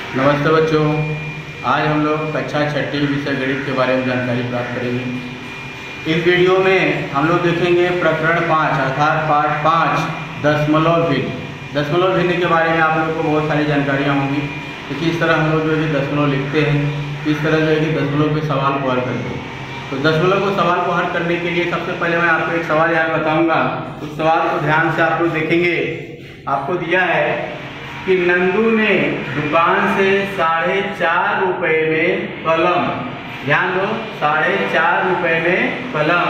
नमस्ते बच्चों, आज हम लोग कक्षा छठी विषय गणित के बारे में जानकारी प्राप्त करेंगे। इस वीडियो में हम लोग देखेंगे प्रकरण 5 अर्थात पाठ 5 दशमलव भिन्न। दशमलव भिन्न के बारे में आप लोग को बहुत सारी जानकारियाँ होंगी। तो किस तरह हम लोग जो है दशमलव लिखते हैं, किस तरह जो है कि दशमलव के सवाल को हल करते हैं। तो दशमलव को सवाल को हल करने के लिए सबसे पहले मैं आपको एक सवाल यहाँ बताऊँगा। उस सवाल को ध्यान से आप लोग देखेंगे। आपको दिया है कि नंदू ने दुकान से 4.5 रुपये में कलम, ध्यान दो, 4.5 रुपये में कलम,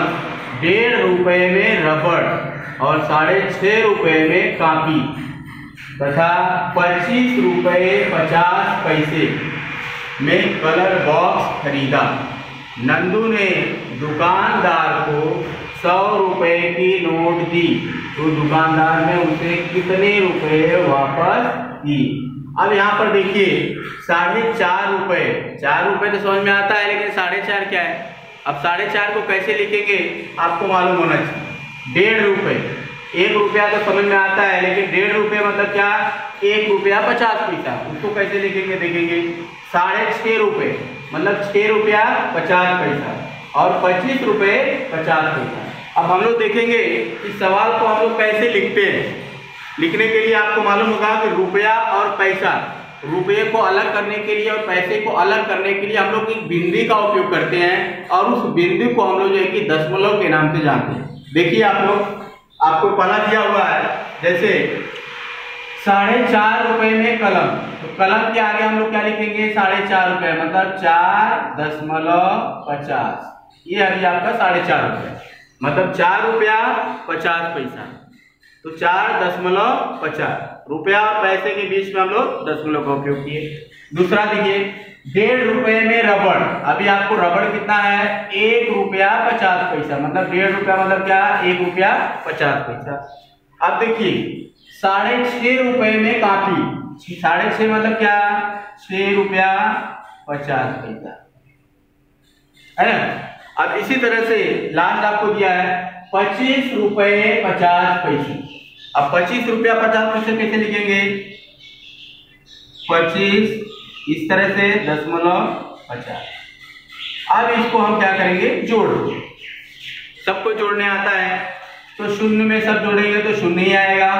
1.5 रुपये में रबड़ और 6.5 रुपये में कापी तथा 25 रुपये 50 पैसे में कलर बॉक्स खरीदा। नंदू ने दुकानदार को 100 रुपये की नोट दी, तो दुकानदार ने उसे कितने रुपए वापस दी। अब यहाँ पर देखिए 4.5 रुपये, 4 रुपये तो समझ में आता है, लेकिन 4.5 क्या है। अब 4.5 को कैसे लिखेंगे आपको मालूम होना चाहिए। 1.5 रुपये, 1 रुपया तो समझ में आता है, लेकिन 1.5 रुपये मतलब क्या, 1 रुपया 50 पैसा। उसको कैसे लिखेंगे देखेंगे। 6.5 रुपये मतलब 6 रुपया 50 पैसा और 25 रुपये 50 पैसा। अब हम लोग देखेंगे कि सवाल को हम लोग कैसे लिखते हैं। लिखने के लिए आपको मालूम होगा कि रुपया और पैसा, रुपये को अलग करने के लिए और पैसे को अलग करने के लिए हम लोग एक बिंदु का उपयोग करते हैं, और उस बिंदु को हम लोग जो है कि दशमलव के नाम से जानते हैं। देखिए आप लोग, आपको पहला दिया हुआ है जैसे 4.5 रुपये में कलम, तो कलम के आगे हम लोग क्या लिखेंगे, 4.5 रुपये मतलब 4.50। ये अभी आपका 4.5 रुपये मतलब 4 रुपया 50 पैसा, तो 4.50 रुपया और पैसे के बीच में हम लोग दशमलव का उपयोग किए। दूसरा देखिए 1.5 रुपये में रबड़। अभी आपको रबड़ कितना है, 1 रुपया 50 पैसा मतलब 1.5 रुपया मतलब क्या, 1 रुपया 50 पैसा। अब देखिए 6.5 रुपये में कापी, 6.5 मतलब क्या, 6 रुपया 50 पैसा है ना। अब इसी तरह से लास्ट आपको दिया है 25 रुपये 50 पैसे। अब 25 रुपया 50 पैसे कैसे लिखेंगे, 25 इस तरह से .50। अब इसको हम क्या करेंगे, जोड़। सबको जोड़ने आता है, तो शून्य में सब जोड़ेंगे तो शून्य ही आएगा।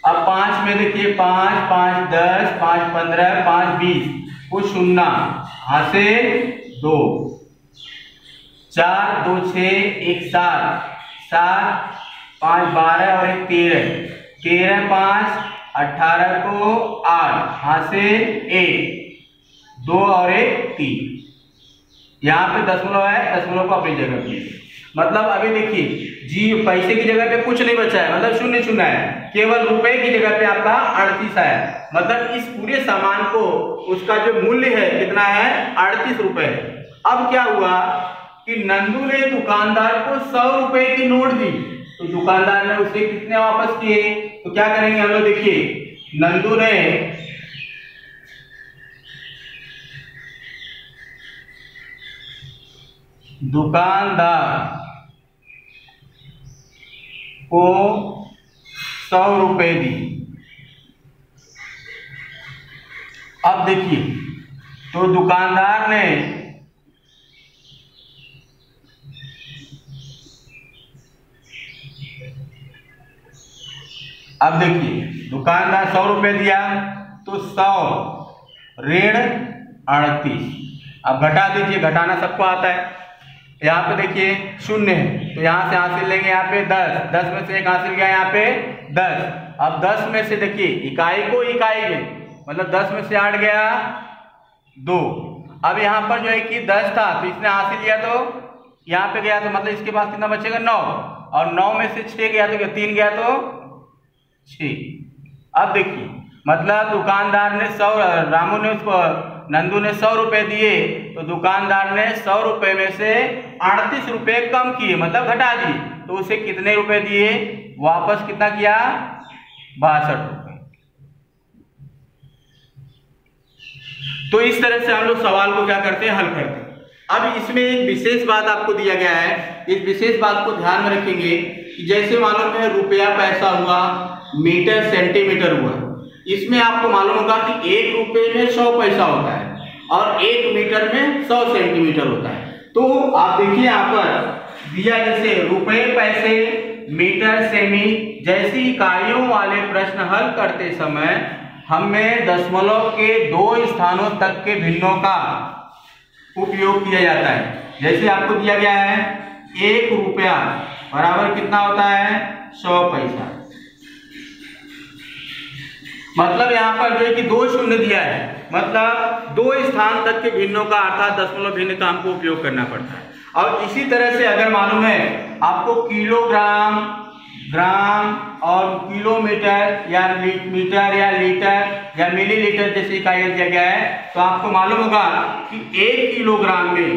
अब 5 में देखिए 5 5 10 5 15 5 20 वो शून्य, हाथ से 2, 4 2 6 1 7 7 5 12 और 1 13 13 5 18 को 8, हाथ से 1 2 और 1 3। यहाँ पे दशमलव है, दशमलव को अपनी जगह पे, मतलब अभी देखिए जी पैसे की जगह पे कुछ नहीं बचा है, मतलब शून्य शून्य है, केवल रुपए की जगह पे आपका 38 है। मतलब इस पूरे सामान को उसका जो मूल्य है कितना है, 38 रुपए। अब क्या हुआ कि नंदू ने दुकानदार को 100 रुपए की नोट दी, तो दुकानदार ने उसे कितने वापस किए। तो क्या करेंगे हम लोग, देखिए नंदू ने दुकानदार को 100 रुपए दी। अब देखिए तो दुकानदार ने अब देखिए दुकानदार 100 रुपए दिया, तो 100 ऋण 38। अब घटा दीजिए, घटाना सबको आता है। यहाँ पे देखिए शून्य है, तो यहाँ से हासिल लेंगे, यहाँ पे 10, 10 में से 1 हासिल गया, यहाँ पे 10। अब 10 में से देखिए इकाई को इकाई में, मतलब 10 में से 8 गया 2। अब यहाँ पर जो है कि 10 था, तो इसने हासिल लिया, तो यहाँ पे गया, तो मतलब इसके पास कितना बचेगा, 9, और 9 में से 6 गया तो 3 गया तो 6। अब देखिए मतलब दुकानदार ने 100, रामू ने उसको, नंदू ने 100 रुपए दिए, तो दुकानदार ने 100 रुपए में से 38 रुपए कम किए, मतलब घटा दिए, तो उसे कितने रुपए दिए वापस, कितना किया, 62 रुपए। तो इस तरह से हम लोग सवाल को क्या करते हैं, हल करते हैं। अब इसमें एक विशेष बात आपको दिया गया है, इस विशेष बात को ध्यान में रखेंगे कि जैसे मालूम है रुपया पैसा हुआ, मीटर सेंटीमीटर हुआ, इसमें आपको मालूम होगा कि 1 रुपये में 100 पैसा होता है और 1 मीटर में 100 सेंटीमीटर होता है। तो आप देखिए यहाँ पर दिया जैसे रुपए, पैसे, मीटर, सेमी जैसी इकाइयों वाले प्रश्न हल करते समय हमें दशमलव के 2 स्थानों तक के भिन्नों का उपयोग किया जाता है। जैसे आपको दिया गया है 1 रुपया बराबर कितना होता है 100 पैसा, मतलब यहाँ पर जो है कि 2 शून्य दिया है, मतलब 2 स्थान तक के भिन्नों का अर्थात दशमलव भिन्न का हमको उपयोग करना पड़ता है। और इसी तरह से अगर मालूम है आपको किलोग्राम, ग्राम और किलोमीटर या मीटर या लीटर या मिलीलीटर जैसी इकाइयां दिया गया है, तो आपको मालूम होगा कि 1 किलोग्राम में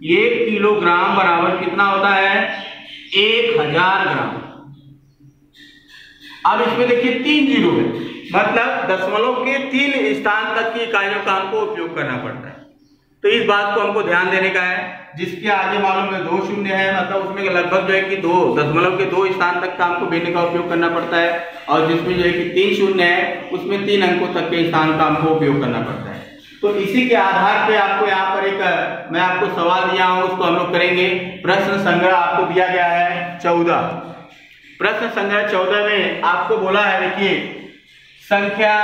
1 किलोग्राम बराबर कितना होता है 1000 ग्राम। अब इसमें देखिए 3 जीरो है, मतलब दशमलव के 3 स्थान तक की इकाइयों का हमको उपयोग करना पड़ता है। तो इस बात को हमको ध्यान देने का है। जिसके आगे मालूम है 2 शून्य है, मतलब उसमें लगभग जो है कि 2 दशमलव के 2 स्थान तक का हमको भिन्न का उपयोग करना पड़ता है, और जिसमें जो है कि 3 शून्य है उसमें 3 अंकों तक के स्थान का हमको उपयोग करना पड़ता है। तो इसी के आधार पे आपको यहाँ पर एक मैं आपको सवाल दिया हूँ, उसको हम लोग करेंगे। प्रश्न संग्रह आपको दिया गया है 14। प्रश्न संग्रह 14 में आपको बोला है, देखिए संख्या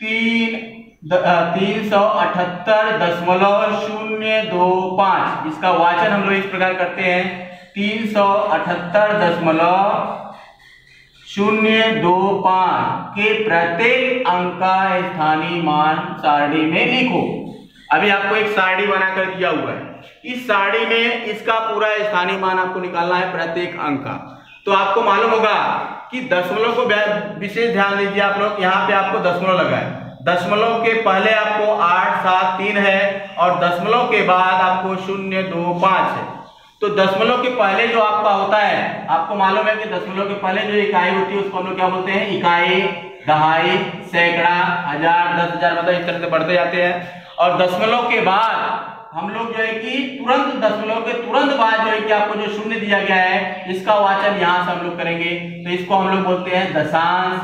378.025, इसका वाचन हम लोग इस प्रकार करते हैं 378.025 के प्रत्येक अंक का स्थानीय मान सारणी में लिखो। अभी आपको एक सारणी बनाकर दिया हुआ है, इस सारणी में इसका पूरा स्थानीय मान आपको निकालना है प्रत्येक अंक का। तो आपको मालूम होगा कि दशमलव को विशेष ध्यान दीजिए आप लोग, यहाँ पे आपको दशमलव लगा है, दशमलव के पहले आपको 8, 7, 3 है और दशमलव के बाद आपको 0, 2, 5 है। तो दशमलव के पहले जो आपका होता है, आपको मालूम है कि दशमलव के पहले जो इकाई होती है उसको हम लोग क्या बोलते हैं, इकाई, दहाई, सैकड़ा, हजार, 10,000, मतलब इस तरह से बढ़ते जाते हैं। और दशमलव के बाद हम लोग जो है कि तुरंत दशमलव के तुरंत बाद जो है कि आपको जो शून्य दिया गया है इसका वाचन यहां से हम लोग करेंगे। तो इसको हम लोग बोलते हैं दशांश,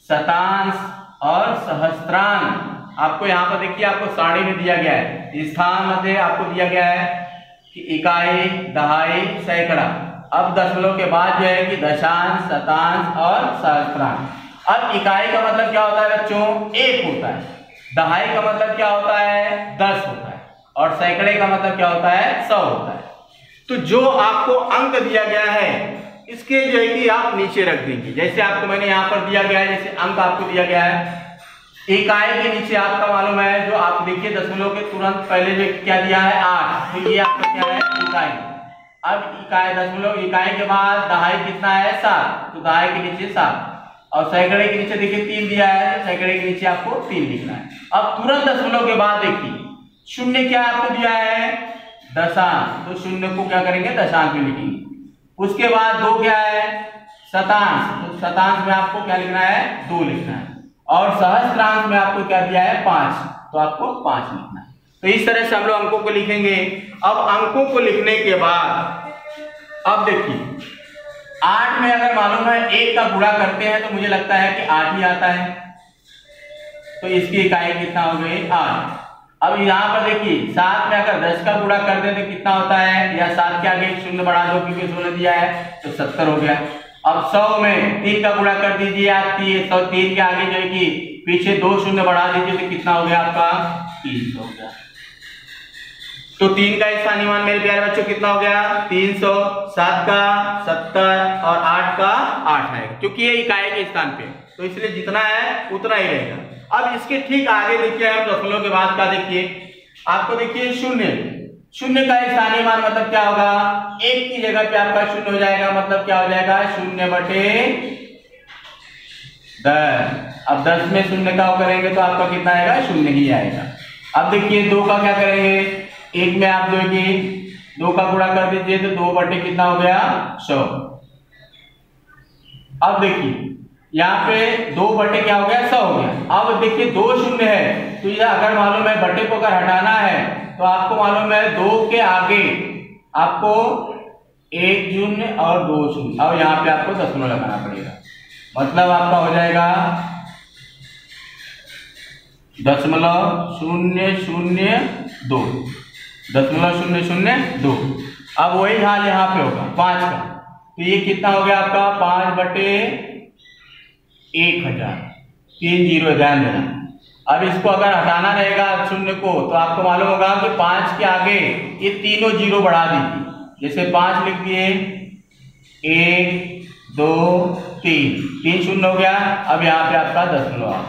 शतांश और सहस्त्रांश। आपको यहाँ पर देखिए आपको सारणी में दिया गया है, स्थान मध्य आपको दिया गया है कि इकाई, दहाई, सैकड़ा। अब दशमलव के बाद जो है कि दशांश, शतांश और सहस्त्रांश। अब इकाई का मतलब क्या होता है बच्चों, 1 होता है। दहाई का मतलब क्या होता है, 10 होता है। और सैकड़े का मतलब क्या होता है, 100 होता है। तो जो आपको अंक दिया गया है इसके जो है कि आप नीचे रख देंगे। जैसे आपको मैंने यहाँ पर दिया गया है, जैसे अंक आपको दिया गया है, इकाई के नीचे आपका मालूम है जो आप देखिए दशमलव के तुरंत पहले जो क्या दिया है 8, तो ये आपका क्या है इकाई। अब इकाई, दशमलव इकाई के बाद दहाई कितना है 7, तो दहाई के नीचे 7। और सैकड़े के नीचे देखिए 3 दिया है, तो सैकड़े के नीचे आपको 3 लिखना है। अब तुरंत दशमलव के बाद देखिए शून्य क्या आपको दिया है, दशांश, तो शून्य को क्या करेंगे दशांश में लिखेंगे। उसके बाद 2 क्या है, शतांश, तो शतांश में आपको क्या लिखना है, 2 लिखना है। और सहस्त्रांश में आपको क्या दिया है 5, तो आपको 5 लिखना है। तो इस तरह से हम लोग अंकों को लिखेंगे। अब अंकों को लिखने के बाद अब देखिए 8 में अगर मालूम है 1 का गुणा करते हैं तो मुझे लगता है कि 8 ही आता है, तो इसकी इकाई कितना हो गई 8। अब यहाँ पर देखिए 7 में अगर 10 का गुणा कर दें तो कितना होता है, या 7 के आगे 0 बढ़ा दो क्योंकि 16 दिया है, तो 70 हो गया। अब 100 में 3 का गुणा कर दीजिए आप, 3 के आगे जो है कि पीछे 2 शून्य बढ़ा दीजिए तो कितना हो गया आपका 300 हो गया। तो 3 का स्थानीय मान मेरे प्यारे बच्चों कितना हो गया 300, 7 का 70 और 8 का 8 है, क्योंकि ये इकाई के स्थान पे, तो इसलिए जितना है उतना ही रहेगा। अब इसके ठीक आगे देखिए हम दशमलव के बाद का देखिए, आपको देखिए 0 का स्थानीय मान मतलब क्या होगा, 1 की जगह पे आपका 0 हो जाएगा, मतलब क्या हो जाएगा 0/10। अब 10 में 0 का करेंगे तो आपका कितना आएगा, 0 ही आएगा। अब देखिए 2 का क्या करेंगे, 1 में आप जो है कि 2 का गुणा कर दीजिए तो 2/, कितना हो गया 100। अब देखिए यहाँ पे 2/, क्या हो गया 100 हो गया। अब देखिए 2 शून्य है, तो यह अगर मालूम है बटे को अगर हटाना है तो आपको मालूम है 2 के आगे आपको 1 शून्य और 2 शून्य, और यहाँ पे आपको दशमलव लगाना पड़ेगा। मतलब आपका हो जाएगा 0.002, 0.002। अब वही हाल यहाँ पे होगा 5 का, तो ये कितना हो गया आपका 5/1000, 3 जीरो, ध्यान देना। अब इसको अगर हटाना रहेगा शून्य को, तो आपको मालूम होगा कि 5 के आगे ये तीनों जीरो बढ़ा दीजिए। जैसे 5 लिख दिए, 1 2 3, 3 शून्य हो गया। अब यहाँ पे आपका 0.8,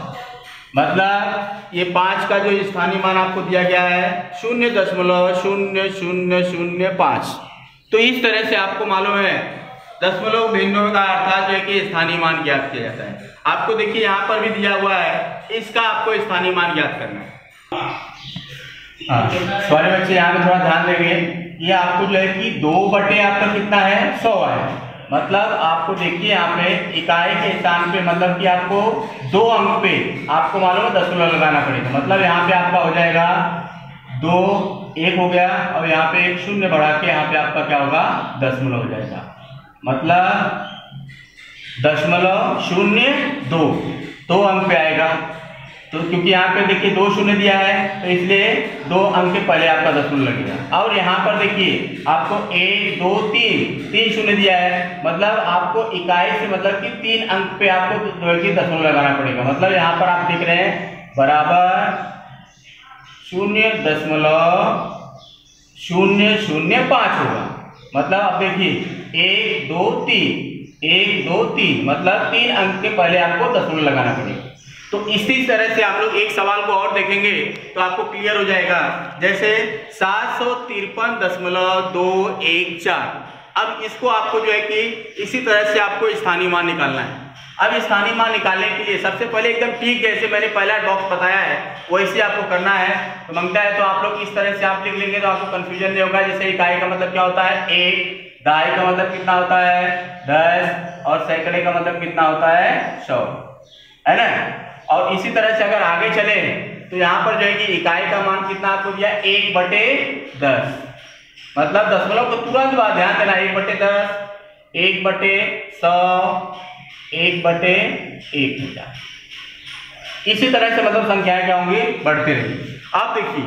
मतलब ये 5 का जो स्थानीय मान आपको दिया गया है 0.0005। तो इस तरह से आपको मालूम है दशमलव भिन्नों का अर्थात जो है कि स्थानीय मान ज्ञात किया जाता है। आपको देखिए यहाँ पर भी दिया हुआ है, इसका आपको स्थानीय मान ज्ञात करना है। सॉरी बच्चे, यहाँ पे थोड़ा ध्यान देंगे। ये आपको जो है कि 2 बटे आपका कितना है 100 है। मतलब आपको देखिए यहाँ पे इकाई के स्थान पे, मतलब कि आपको 2 अंक पे आपको मालूम है दशमलव लगाना पड़ेगा। मतलब यहाँ पे आपका हो जाएगा 2 1 हो गया, और यहाँ पे 1 शून्य बढ़ा के यहाँ पे आपका क्या होगा दशमलव हो जाएगा। मतलब 0.02 2 अंक पे आएगा। तो क्योंकि यहाँ पे देखिए 2 शून्य दिया है, तो इसलिए 2 अंक के पहले आपका दशमलव लगेगा। और यहाँ पर देखिए आपको 1 2 3 शून्य दिया है, मतलब आपको इकाई से मतलब कि 3 अंक पे आपको दशमलव लगाना पड़ेगा। मतलब यहाँ पर आप देख रहे हैं बराबर 0.005 होगा। मतलब अब देखिए 1 2 3 मतलब 3 अंक के पहले आपको दशमलव लगाना पड़ेगा। तो इसी तरह से हम लोग एक सवाल को और देखेंगे तो आपको क्लियर हो जाएगा। जैसे 753.214। अब इसको आपको जो है कि इसी तरह से आपको स्थानीय मान निकालना है। अब स्थानीय मान निकालने के लिए सबसे पहले एकदम ठीक जैसे मैंने पहला बॉक्स बताया है वैसे आपको करना है। तो मांगता है तो आप लोग इस तरह से आप लिख लेंगे तो आपको कंफ्यूजन नहीं होगा। जैसे इकाई का मतलब क्या होता है 1, दहाई का मतलब कितना होता है 10, और सैकड़े का मतलब कितना होता है 100, है ना। और इसी तरह से अगर आगे चले तो यहाँ पर जो है कि इकाई का मान कितना आपको दिया 1/10, मतलब दशमलव को तुरंत बाद ध्यान देना 1/10, 1/100, 1/1000। इसी तरह से मतलब संख्याएं क्या होंगी बढ़ती रहेंगी। अब देखिए,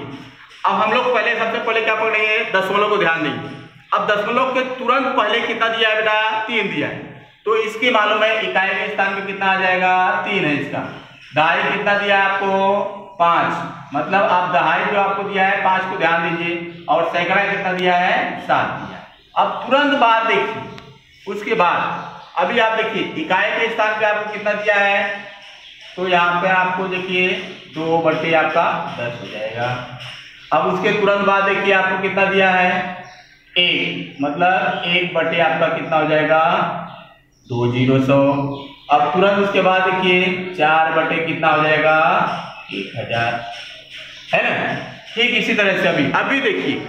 अब हम लोग पहले सबसे पहले क्या पढ़ेंगे दशमलव को ध्यान देंगे। अब दशमलव के तुरंत पहले कितना दिया है बेटा 3 दिया है, तो इसकी मालूम है इकाई के स्थान पे कितना आ जाएगा 3 है इसका। दहाई कितना दिया है आपको 5, मतलब आप दहाई जो आपको दिया है 5 को ध्यान दीजिए, और सैकड़ा कितना दिया है 7 दिया है। अब तुरंत बाद देखिए, उसके बाद अभी आप देखिए इकाई के स्थान पे आपको कितना दिया है, तो यहाँ पे आपको देखिए 2/10 आपका 10 हो जाएगा। अब उसके तुरंत बाद देखिए आपको कितना दिया है 1, मतलब 1/10 आपका कितना हो जाएगा 2/100। अब तुरंत उसके बाद देखिए 4/10 कितना हो जाएगा 1000, है ना। ठीक इसी तरह से अभी देखिए,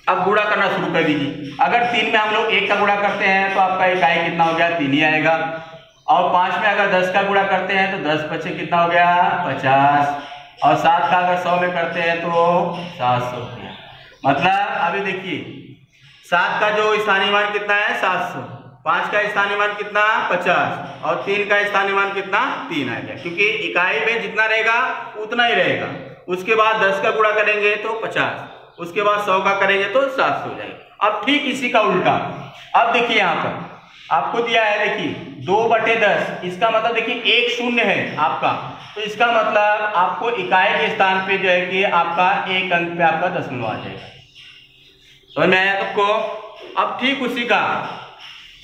अब गुणा करना शुरू कर दीजिए। अगर 3 में हम लोग 1 का गुणा करते हैं तो आपका इकाई कितना हो गया 3 ही आएगा, और 5 में अगर 10 का गुणा करते हैं तो 10 पचे कितना हो गया 50, और 7 का अगर 100 में करते हैं तो 700 हो गया। मतलब अभी देखिए 7 का जो स्थानीय मान कितना है 700, 5 का स्थानीय मान कितना 50, और 3 का स्थानीय मान कितना 3 आएगा, क्योंकि इकाई में जितना रहेगा उतना ही रहेगा। उसके बाद 10 का गुणा करेंगे तो 50, उसके बाद 100 का करेंगे तो 700 हो जाएगा। अब ठीक इसी का उल्टा, अब देखिए यहाँ पर आपको दिया है देखिए 2/10, इसका मतलब देखिए 1 शून्य है आपका, तो इसका मतलब आपको इकाई के स्थान पे जो है कि आपका 1 अंक पे आपका दशमलव आ जाएगा। समझ में आया आपको। अब ठीक उसी का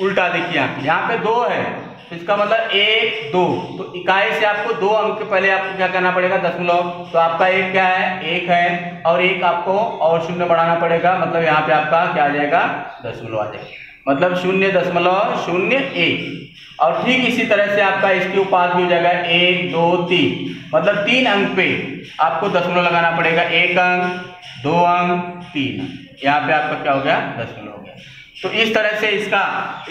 उल्टा देखिए यहाँ पे 2 है, तो इसका मतलब 1 2, तो इकाई से आपको 2 अंक के पहले आपको क्या करना पड़ेगा दशमलव, तो आपका 1 क्या है 1 है, और 1 आपको और शून्य बढ़ाना पड़ेगा, मतलब यहाँ पे आपका क्या आ जाएगा दशमलव आ जाएगा, मतलब 0.01। और ठीक इसी तरह से आपका इसके उपाध भी हो जाएगा 1 2 3, मतलब 3 अंक पे आपको दशमलव लगाना पड़ेगा, 1 अंक 2 अंक 3 अंक, यहाँ पे आपका क्या हो गया दशमलव हो गया। तो इस तरह से इसका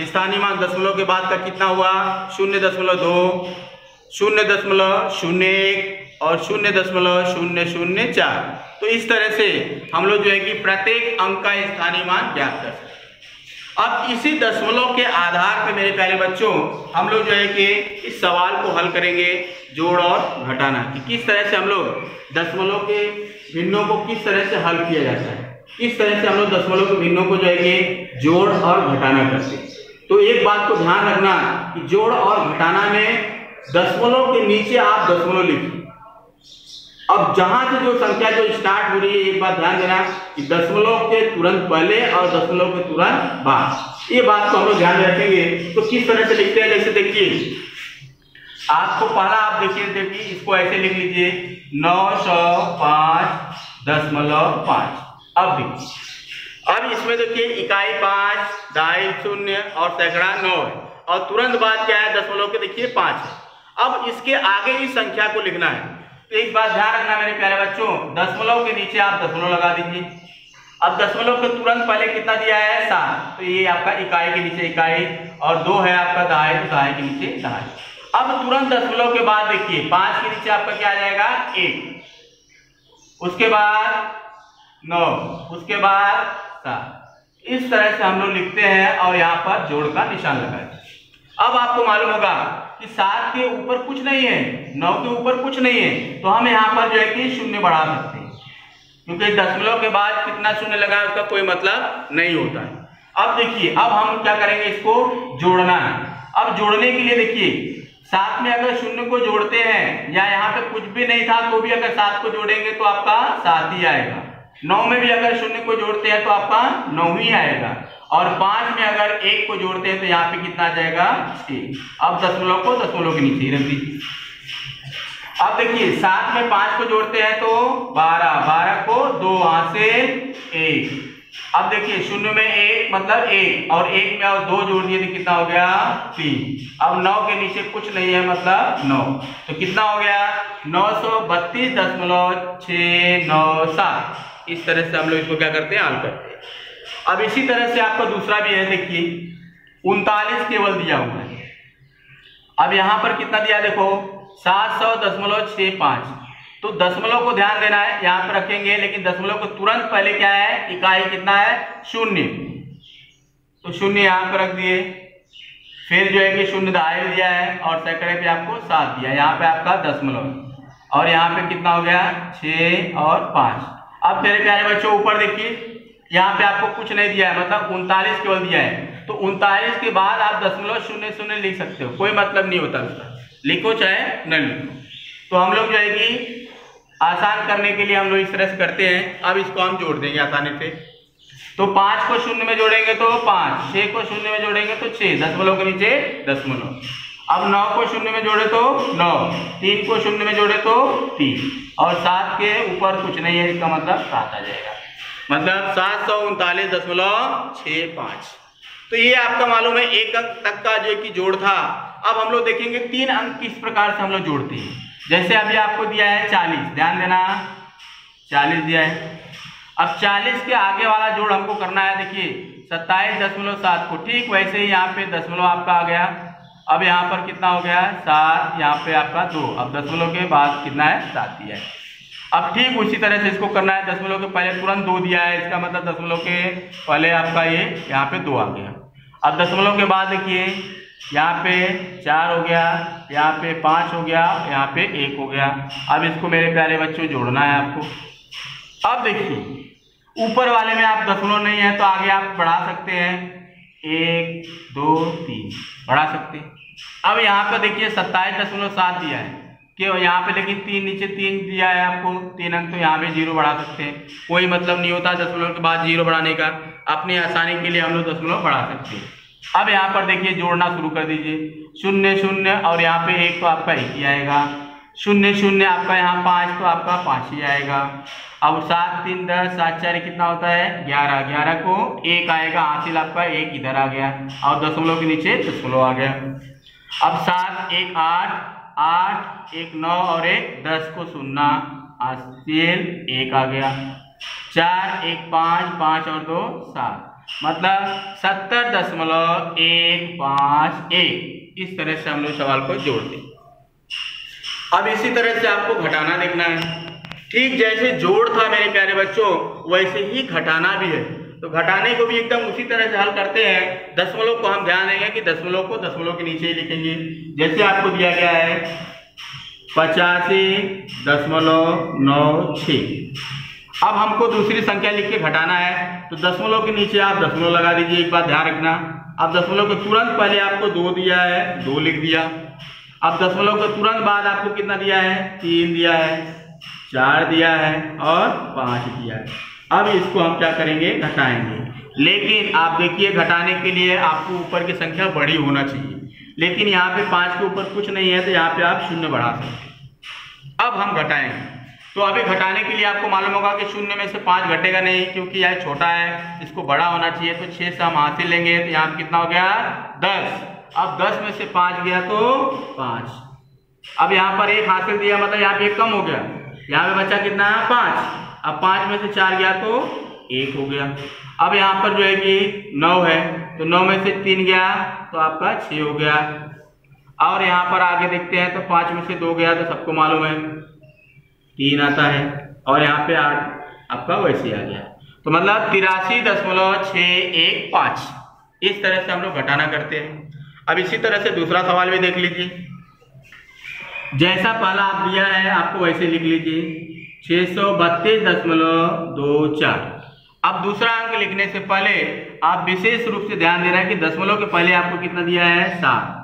स्थानीय मान दशमलव के बाद का कितना हुआ 0.2, 0.01 और 0.004। तो इस तरह से हम लोग जो है कि प्रत्येक अंक का स्थानीय मान ज्ञात कर सकते हैं। अब इसी दशमलव के आधार पर मेरे प्यारे बच्चों हम लोग जो है कि इस सवाल को हल करेंगे, जोड़ और घटाना, कि किस तरह से हम लोग दशमलव के भिन्नों को किस तरह से हल किया जाता है, किस तरह से हम लोग दशमलव के भिन्नों को जो है कि जोड़ और घटाना करते हैं। तो एक बात को ध्यान रखना कि जोड़ और घटाना में दशमलव के नीचे आप दशमलव लिखिए। अब जहां से जो संख्या जो स्टार्ट हो रही है, एक बात ध्यान देना कि दशमलव के तुरंत पहले और दशमलव के तुरंत बाद, ये बात को हम लोग ध्यान में रखेंगे। तो किस तरह से लिखते हैं, जैसे देखिए आपको पहला आप देखिए इसको ऐसे लिख लीजिए 905.5। अब देखिए, अब इसमें देखिए इकाई 5, दहाई 0 और सैकड़ा 9 है, और तुरंत बाद क्या है, दशमलव के देखिए 5 है। अब इसके आगे इस संख्या को लिखना है। तो एक बात ध्यान रखना मेरे प्यारे बच्चों, दशमलव के नीचे आप दशमलव लगा दीजिए। अब दशमलव के तुरंत पहले कितना दिया है, 7, तो ये आपका इकाई के नीचे इकाई, और 2 है आपका दहाई, तो दहाई के नीचे दहाई। अब तुरंत दशमलव के बाद देखिए 5 के नीचे आपका क्या आ जाएगा, 1, उसके बाद 9, उसके बाद 7। इस तरह से हम लोग लिखते हैं और यहाँ पर जोड़ का निशान लगाए। अब आपको मालूम होगा कि 7 के ऊपर कुछ नहीं है, 9 के ऊपर कुछ नहीं है, तो हम यहाँ पर जो है कि शून्य बढ़ा सकते हैं, क्योंकि दशमलव के बाद कितना शून्य लगा है उसका कोई मतलब नहीं होता है। अब देखिए, अब हम क्या करेंगे, इसको जोड़ना है। अब जोड़ने के लिए देखिए 7 में अगर शून्य को जोड़ते हैं या यहाँ पे कुछ भी नहीं था तो भी अगर 7 को जोड़ेंगे तो आपका 7 ही आएगा। 9 में भी अगर शून्य को जोड़ते हैं तो आपका 9 ही आएगा, और 5 में अगर 1 को जोड़ते हैं तो यहाँ पे कितना आ जाएगा, 6। अब दशमलव को दशमलव के नीचे ही रख दीजिए। अब देखिए 7 में 5 को जोड़ते हैं तो 12, 12 को 2 वहां से 1। अब देखिए 0 में 1 मतलब 1, और 1 में और 2 जोड़ दिए तो कितना हो गया, 3। अब 9 के नीचे कुछ नहीं है मतलब 9, तो कितना हो गया, 932.697। इस तरह से हम लोग इसको क्या करते हैं, हल करते हैं। अब इसी तरह से आपका दूसरा भी है, देखिए 39 केवल दिया हुआ है। अब यहां पर कितना दिया देखो, 700.65। तो दशमलव को ध्यान देना है, यहां पर रखेंगे, लेकिन दशमलव को तुरंत पहले क्या है, इकाई कितना है, 0, तो 0 यहां पर रख दिए। फिर जो है कि 0 दहाई दिया है, और सैकड़े पे आपको 7 दिया, यहाँ पे आपका दशमलव, और यहाँ पे कितना हो गया, 6 और 5। अब मेरे प्यारे बच्चों ऊपर देखिए, यहाँ पे आपको कुछ नहीं दिया है, मतलब 39 केवल दिया है, तो 39 के बाद आप दशमलव 0 लिख सकते हो, कोई मतलब नहीं होता उसका, लिखो चाहे न लिखो। तो हम लोग जो है कि आसान करने के लिए हम लोग इस तरह से करते हैं। अब इसको हम जोड़ देंगे आसानी से। तो 5 को 0 में जोड़ेंगे तो 5, 6 को 0 में जोड़ेंगे तो 6, दशमलव के नीचे दशमलव। अब 9 को 0 में जोड़े तो 9, 3 को 0 में जोड़े तो 3, और 7 के ऊपर कुछ नहीं है, इसका मतलब 7 आ जाएगा, मतलब 739.65। तो ये आपका मालूम है 1 अंक तक का जो कि जोड़ था। अब हम लोग देखेंगे 3 अंक किस प्रकार से हम लोग जोड़ते हैं। जैसे अभी आपको दिया है 40, ध्यान देना 40 दिया है। अब 40 के आगे वाला जोड़ हमको करना है, देखिए 27.7 को, ठीक वैसे ही यहाँ पे दशमलव आपका आ गया। अब यहाँ पर कितना हो गया, 7, यहाँ पे आपका 2, अब दशमलव के बाद कितना है, 7 दिया है। अब ठीक उसी तरह से इसको करना है, दशमलव के पहले तुरंत 2 दिया है, इसका मतलब दशमलव के पहले आपका ये यहाँ पे 2 आ गया। अब दशमलव के बाद देखिए यहाँ पे 4 हो गया, यहाँ पे 5 हो गया, यहाँ पे 1 हो गया। अब इसको मेरे प्यारे बच्चों जोड़ना है आपको। अब देखिए ऊपर वाले में आप दशमलव नहीं है तो आगे आप बढ़ा सकते हैं, 1 2 3 बढ़ा सकते हैं। अब यहाँ पर देखिए 27.7 दिया है कि यहाँ पे, लेकिन 3 नीचे 3 दिया है आपको, 3 अंक, तो यहाँ पे 0 बढ़ा सकते हैं, कोई मतलब नहीं होता दशमलव के बाद 0 बढ़ाने का। अपनी आसानी के लिए हम लोग दशमलव बढ़ा सकते हैं। अब यहाँ पर देखिए जोड़ना शुरू कर दीजिए, 0 0 और यहाँ पे 1 तो आपका 1 ही आएगा, 0 0 आपका यहाँ 5 तो आपका 5 ही आएगा। अब 7 3 10, 7 4 कितना होता है, 11, 11 को 1 आएगा, हासिल आपका 1 इधर आ गया, और दशमलव के नीचे दशमलव आ गया। अब 7 1 8, 8 1 9 और 1 10 को 0, हासिल 1 आ गया। 4 1 5, 5 और 2 7, मतलब 70.151। इस तरह से हम लोग सवाल को जोड़ दें। अब इसी तरह से आपको घटाना देखना है। ठीक जैसे जोड़ था मेरे प्यारे बच्चों, वैसे ही घटाना भी है। तो घटाने को भी एकदम उसी तरह से हल करते हैं। दशमलव को हम ध्यान देंगे कि दशमलव को दशमलव के नीचे ही लिखेंगे। जैसे आपको दिया गया है 85.96। अब हमको दूसरी संख्या लिख के घटाना है, तो दशमलव के नीचे आप दशमलव लगा दीजिए। एक बात ध्यान रखना, अब दशमलव के तुरंत पहले आपको 2 दिया है, 2 लिख दिया। अब दशमलव के तुरंत बाद आपको कितना दिया है, 3 दिया है, 4 दिया है और 5 दिया है। अब इसको हम क्या करेंगे, घटाएंगे। लेकिन आप देखिए घटाने के लिए आपको ऊपर की संख्या बड़ी होना चाहिए, लेकिन यहाँ पे 5 के ऊपर कुछ नहीं है, तो यहाँ पे आप 0 बढ़ा सकते हैं। अब हम घटाएंगे, तो अभी घटाने के लिए आपको मालूम होगा कि 0 में से 5 घटेगा नहीं, क्योंकि यह छोटा है, इसको बड़ा होना चाहिए। तो 6 से हम हासिल लेंगे, तो यहाँ कितना हो गया, 10। अब 10 में से 5 गया तो 5। अब यहाँ पर 1 हासिल दिया, मतलब यहाँ पे 1 कम हो गया। यहाँ पे बचा कितना, 5। अब 5 में से 4 गया तो 1 हो गया। अब यहाँ पर जो है कि 9 है, तो 9 में से 3 गया तो आपका 6 हो गया। और यहाँ पर आगे देखते हैं, तो 5 में से 2 गया, तो सबको मालूम है 3 आता है, और यहाँ पे 8 आपका वैसे आ गया। तो मतलब 83.615। इस तरह से हम लोग घटाना करते हैं। अब इसी तरह से दूसरा सवाल भी देख लीजिए। जैसा पहला आप दिया है आपको वैसे लिख लीजिए, 632.24। अब दूसरा अंक लिखने से पहले आप विशेष रूप से ध्यान देना है कि दशमलव के पहले आपको कितना दिया है, 7,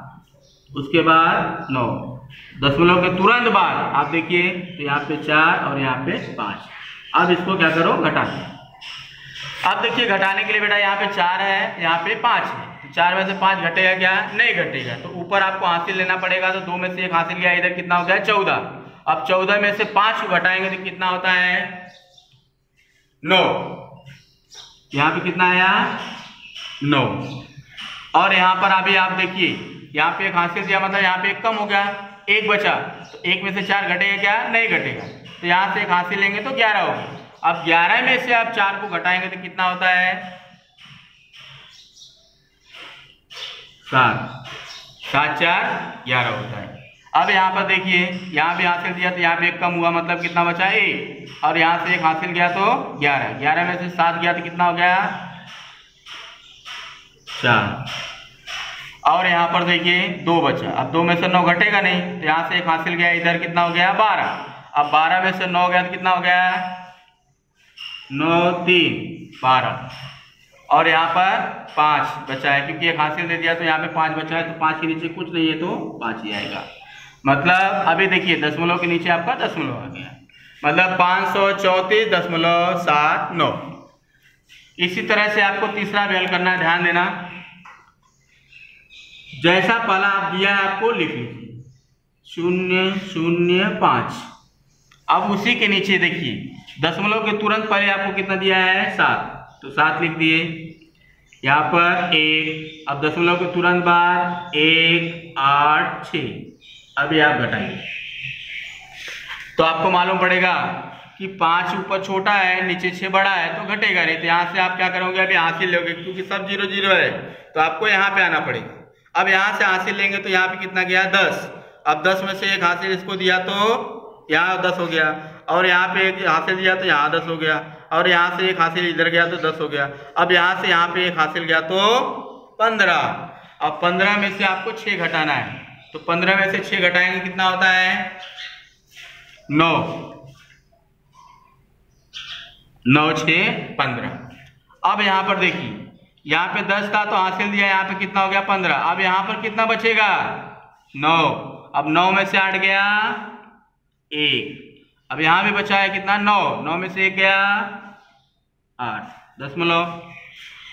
उसके बाद 9, दशमलव के तुरंत बाद आप देखिए तो यहाँ पे 4 और यहाँ पे 5। अब इसको क्या करो, घटा दो। अब देखिए घटाने के लिए बेटा यहाँ पे 4 है, यहाँ पे 5 है, तो 4 में से 5 घटेगा क्या, नहीं घटेगा। तो ऊपर आपको हासिल लेना पड़ेगा, तो 2 में से 1 हासिल किया, इधर कितना हो गया, 14। अब 14 में से 5 को घटाएंगे तो कितना होता है, 9। यहाँ पे कितना आया, 9। और यहाँ पर अभी आप देखिए यहाँ पे 1 हासिल दिया, मतलब यहाँ पे 1 कम हो गया, 1 बचा। तो 1 में से 4 घटेगा क्या, नहीं घटेगा। तो यहाँ से 1 हासिल लेंगे तो 11 होगा। अब 11 में से आप 4 को घटाएंगे तो कितना होता है, 7। 7 4 11 होता है। अब यहाँ पर देखिए यहाँ भी हासिल दिया, तो यहाँ पे 1 कम हुआ, मतलब कितना बचा, 1। और यहाँ से 1 हासिल गया तो 11। 11 में से 7 गया तो कितना हो गया, 4। और यहाँ पर देखिए 2 बचा। अब 2 में से 9 घटेगा नहीं, तो यहाँ से 1 हासिल गया, इधर कितना हो गया, 12। अब 12 में से 9 गया तो कितना हो गया, 9 3 12। और यहाँ पर 5 बचा है, क्योंकि 1 हासिल दे दिया, तो यहाँ पे 5 बचा है, तो 5 के नीचे कुछ नहीं है, तो 5 ही आएगा। मतलब अभी देखिए दशमलव के नीचे आपका दशमलव आ गया, मतलब 534.79। इसी तरह से आपको तीसरा भी हल करना है, ध्यान देना। जैसा पहला आप दिया है आपको लिख लीजिए, 005। अब उसी के नीचे देखिए दशमलव के तुरंत पहले आपको कितना दिया है, 7, तो 7 लिख दिए। यहाँ पर 1, अब दशमलव के तुरंत बाद 1 8 6। अभी आप घटाइए तो आपको मालूम पड़ेगा कि 5 ऊपर छोटा है, नीचे 6 बड़ा है, तो घटेगा नहीं। तो यहाँ से आप क्या करोगे, अभी हासिल लोगे, क्योंकि सब 0 0 है, तो आपको यहाँ पे आना पड़ेगा। अब यहाँ से हासिल लेंगे तो यहाँ पे कितना गया, 10। अब 10 में से 1 हासिल इसको दिया तो यहाँ 10 हो गया, और यहाँ पे 1 हासिल दिया तो यहाँ 10 हो गया, और यहाँ से 1 हासिल इधर गया तो 10 हो गया। अब यहाँ से यहाँ पे 1 हासिल गया तो 15। अब 15 में से आपको 6 घटाना है, तो 15 में से 6 घटाएंगे कितना होता है, 9। 9 6 15। अब यहाँ पर देखिए यहाँ पे 10 था तो हासिल दिया, यहाँ पे कितना हो गया, 15। अब यहाँ पर कितना बचेगा, 9। अब 9 में से 8 गया 1। अब यहाँ भी बचा है कितना, 9। 9 में से 1 गया 8 दशमलव।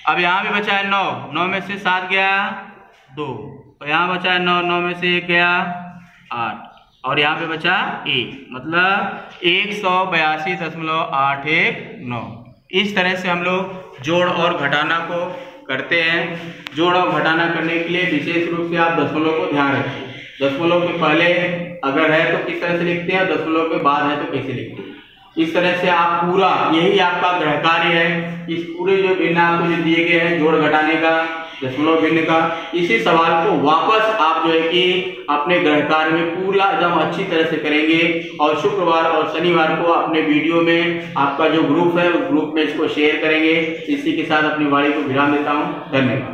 अब यहाँ भी बचा है 9। 9 में से 7 गया 2, और यहाँ बचा है 9। 9 में से 1 गया 8, और यहाँ पे बचा 1, मतलब 182.819। इस तरह से हम लोग जोड़ और घटाना को करते हैं। जोड़ और घटाना करने के लिए विशेष रूप से आप दशमलव को ध्यान रखिए। दशमलव के पहले अगर है तो किस तरह से लिखते हैं, दशमलव के बाद है तो कैसे लिखते हैं। इस तरह से आप पूरा, यही आपका गृह कार्य है। इस पूरे जो बिना आपको जो दिए गए हैं जोड़ घटाने का, दशमलव भिन्न का। इसी सवाल को वापस आप जो है कि अपने गृह कार्य में पूरा एकदम अच्छी तरह से करेंगे और शुक्रवार और शनिवार को अपने वीडियो में आपका जो ग्रुप है उस ग्रुप में इसको शेयर करेंगे। इसी के साथ अपनी वाणी को विराम देता हूँ। धन्यवाद।